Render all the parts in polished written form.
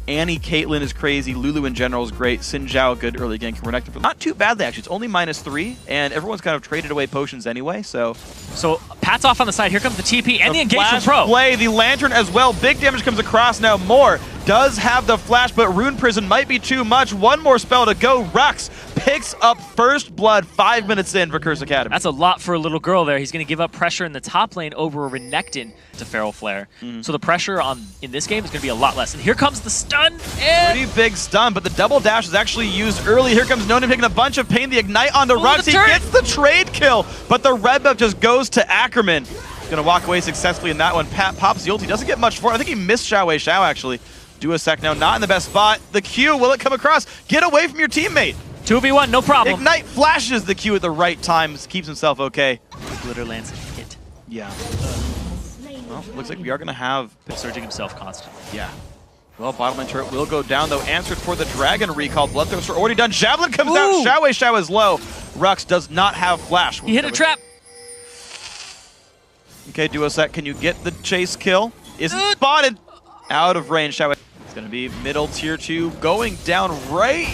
Annie, Caitlyn is crazy. Lulu in general is great. Xin Zhao, good early gank. Not too badly, actually. It's only -3, and everyone's kind of traded away potions anyway, so... So, Pat's off on the side. Here comes the TP and the engagement pro. Play, the Lantern as well. Big damage comes across now. Moore does have the flash, but Rune Prison might be too much. One more spell to go. Rux picks up first blood 5 minutes in for Curse Academy. That's a lot for a little girl there. He's going to give up pressure in the top lane over a Renekton to Feral Flare. So the pressure in this game is going to be a lot less. And here comes the stun. And pretty big stun, but the double dash is actually used early. Here comes Noname taking a bunch of pain. The Ignite on the Rux. He gets the trade kill, but the red buff just goes to Ackerman. He's going to walk away successfully in that one. Pat pops the ult. He doesn't get much for it. I think he missed Zhao actually. Duosec now not in the best spot. The Q, will it come across? Get away from your teammate. 2v1, no problem. Ignite flashes the Q at the right time, keeps himself okay. Glitter lands a hit. Yeah. Well, looks like we are going to have... Surging himself constantly. Yeah. Well, bottom lane turret will go down, though. Answered for the Dragon recall. Bloodthirster already done. Javelin comes out. Xiao is low. Rux does not have flash. He hit a trap. Okay, Duosec, can you get the chase kill? Isn't spotted. Out of range. Xiao. It's going to be middle tier 2 going down right.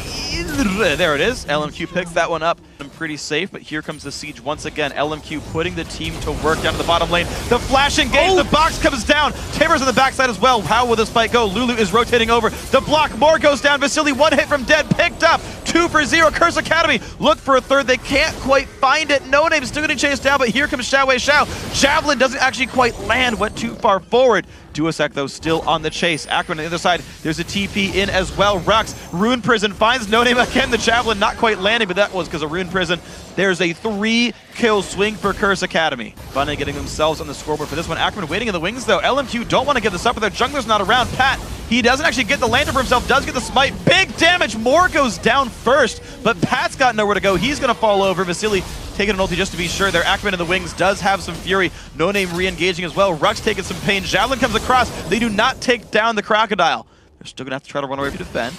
There it is. LMQ picks that one up. Pretty safe, but here comes the siege once again. LMQ putting the team to work down to the bottom lane. The flash engage, the box comes down. Timbers on the backside as well. How will this fight go? Lulu is rotating over. The block, more goes down. Vasily, one hit from dead, picked up. 2 for 0. Curse Academy look for a third. They can't quite find it. Noname still getting chased down, but here comes Xiao. Javelin doesn't actually quite land, went too far forward. Duosec, though, still on the chase. Ackerman on the other side, there's a TP in as well. Rux, Rune Prison finds Noname again. The Javelin not quite landing, but that was because of Rune Prison. There's a 3-kill swing for Curse Academy. Bunny getting themselves on the scoreboard for this one. Ackerman waiting in the wings, though. LMQ don't want to give this up, but their jungler's not around. Pat, he doesn't actually get the lantern for himself, does get the smite. Big damage. Moore goes down first, but Pat's got nowhere to go. He's going to fall over. Vasily taking an ulti just to be sure. Their Ackerman in the wings does have some fury. Noname re-engaging as well. Rux taking some pain. Javelin comes across. They do not take down the Crocodile. They're still going to have to try to run away to defend.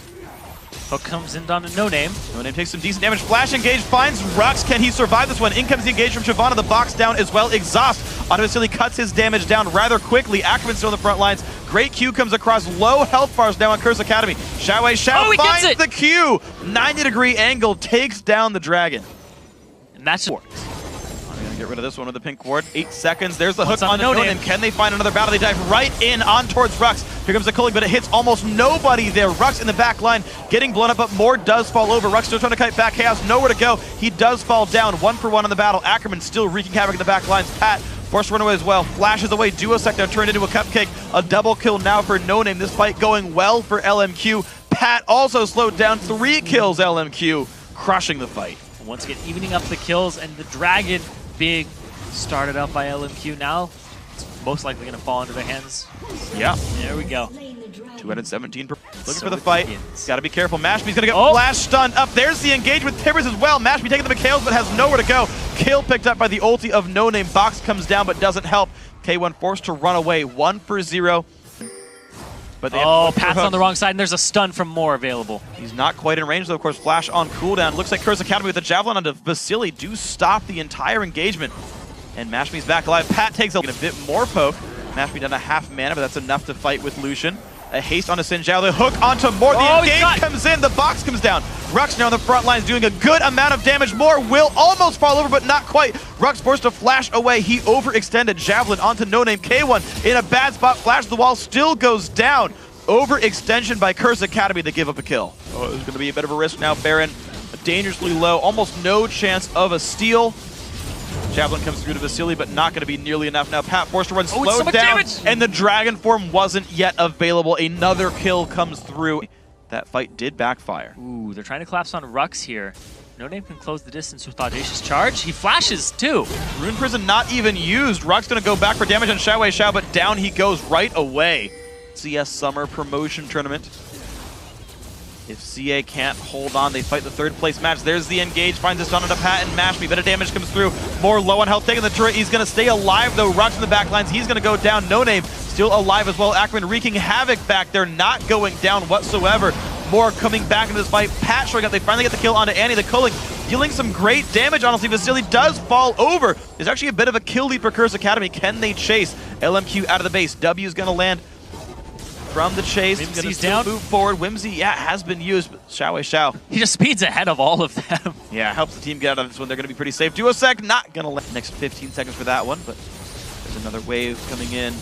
Hook comes in down to Noname. Noname takes some decent damage. Flash engage finds Rux. Can he survive this one? In comes the engage from Shyvana. The box down as well. Exhaust on Vasily cuts his damage down rather quickly. Ackerman still on the front lines. Great Q comes across. Low health bars now on Curse Academy. Xiao finds the Q. 90-degree angle takes down the Dragon. And that's works. Get rid of this one with the pink ward. 8 seconds. There's the hook on Noname. Can they find another battle? They dive right in on towards Rux. Here comes the culling, but it hits almost nobody there. Rux in the back line getting blown up, but Moore does fall over. Rux still trying to kite back. Chaos nowhere to go. He does fall down. 1 for 1 in the battle. Ackerman still wreaking havoc in the back lines. Pat forced to run away as well. Flashes away. Duosec now turned into a cupcake. A double kill now for Noname. This fight going well for LMQ. Pat also slowed down. 3 kills LMQ, crushing the fight. Once again, evening up the kills, and the Dragon big started out by LMQ. Now it's most likely going to fall into their hands. Yeah. There we go. 217 per. Looking for the fight. Got to be careful. Mashby's going to get flash stunned up. There's the engage with Timbers as well. Mashby taking the McHale's, but has nowhere to go. Kill picked up by the ulti of Noname. Box comes down, but doesn't help. K1 forced to run away. 1 for 0. But Pat's on the wrong side, and there's a stun from Moore available. He's not quite in range, though. Of course, flash on cooldown. Looks like Curse Academy with the Javelin onto Vasily do stop the entire engagement. And Mashby's back alive. Pat takes a bit more poke. Mashby down a half mana, but that's enough to fight with Lucian. A haste onto Xin Zhao. The hook onto Moore. The engage comes in. The box comes down. Rux now on the front lines doing a good amount of damage. Moore will almost fall over, but not quite. Rux forced to flash away. He overextended. Javelin onto Noname. K1 in a bad spot. Flash the wall. Still goes down. Overextension by Curse Academy to give up a kill. Oh, it's going to be a bit of a risk now. Baron dangerously low. Almost no chance of a steal. Javelin comes through to Vasily, but not going to be nearly enough. Now Pat forced to run slowed down, and the Dragon form wasn't yet available. Another kill comes through. That fight did backfire. Ooh, they're trying to collapse on Rux here. Noname can close the distance with Audacious Charge. He flashes too. Rune Prison not even used. Rux going to go back for damage on Xiao, but down he goes right away. CS Summer Promotion Tournament. If CA can't hold on, they fight the 3rd place match. There's the engage, finds a stun on a Pat and Mashby. Better damage comes through. More low on health, taking the turret. He's going to stay alive, though. Rux in the back lines. He's going to go down. Noname still alive as well. Ackerman wreaking havoc back there, not going down whatsoever. Moore coming back into this fight. Pat showing up. They finally get the kill onto Annie. The culling dealing some great damage. Honestly, Vasily does fall over. There's actually a bit of a kill lead for Curse Academy. Can they chase? LMQ out of the base. W is going to land from the chase. He's going to still move forward. Whimsy, yeah, has been used, but Zhao. He just speeds ahead of all of them. Yeah, helps the team get out of this one. They're going to be pretty safe. Duosec not going to let next 15 seconds for that one, but there's another wave coming in.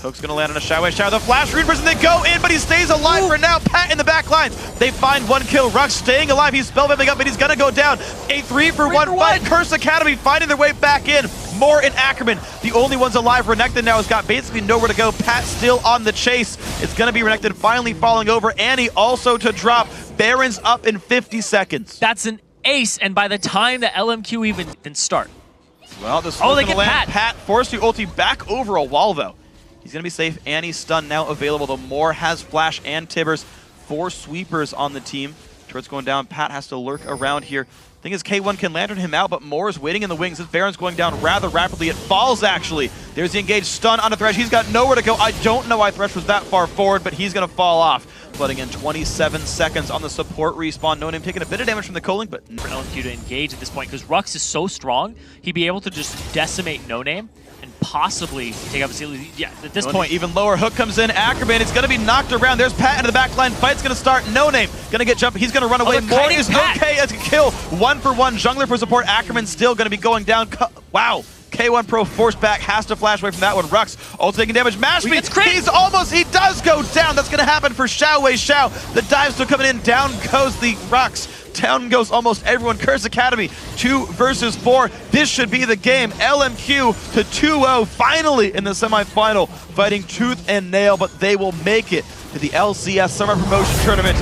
Hook's going to land on a Shyvana. The flash rune person, they go in, but he stays alive for now. Pat in the back lines. They find one kill. Rux staying alive. He's spellbombing up, but he's going to go down. A 3-for-1 fight. Curse Academy finding their way back in. Moore and Ackerman, the only ones alive. Renekton now has got basically nowhere to go. Pat still on the chase. It's going to be Renekton finally falling over. Annie also to drop. Baron's up in 50 seconds. That's an ace, and by the time the LMQ even start. Well, this one's going to land. Pat forced to ulti back over a wall, though. He's going to be safe. Annie's stun now available, though Moore has Flash and Tibbers. 4 sweepers on the team. Turret's going down. Pat has to lurk around here. Thing is, K1 can lantern him out, but Moore is waiting in the wings. This Baron's going down rather rapidly. It falls, actually. There's the engaged stun on a Thresh. He's got nowhere to go. I don't know why Thresh was that far forward, but he's going to fall off. Flooding in 27 seconds on the support respawn. Noname taking a bit of damage from the co-link, but for LMQ to engage at this point, because Rux is so strong, he'd be able to just decimate Noname and possibly take up his... Yeah, at this point... Even lower. Hook comes in. Ackerman is going to be knocked around. There's Pat into the back line. Fight's going to start. Noname going to get jumped. He's going to run away. Moore is okay as a kill. 1-for-1. Jungler for support. Ackerman still going to be going down. Wow. K1 Pro forced back, has to flash away from that one. Rux also taking damage. Mash me. He does go down. That's going to happen for Zhao. The dive still coming in. Down goes the Rux. Down goes almost everyone. Curse Academy, 2 versus 4. This should be the game. LMQ to 2-0, finally in the semifinal, fighting tooth and nail, but they will make it to the LCS Summer Promotion Tournament.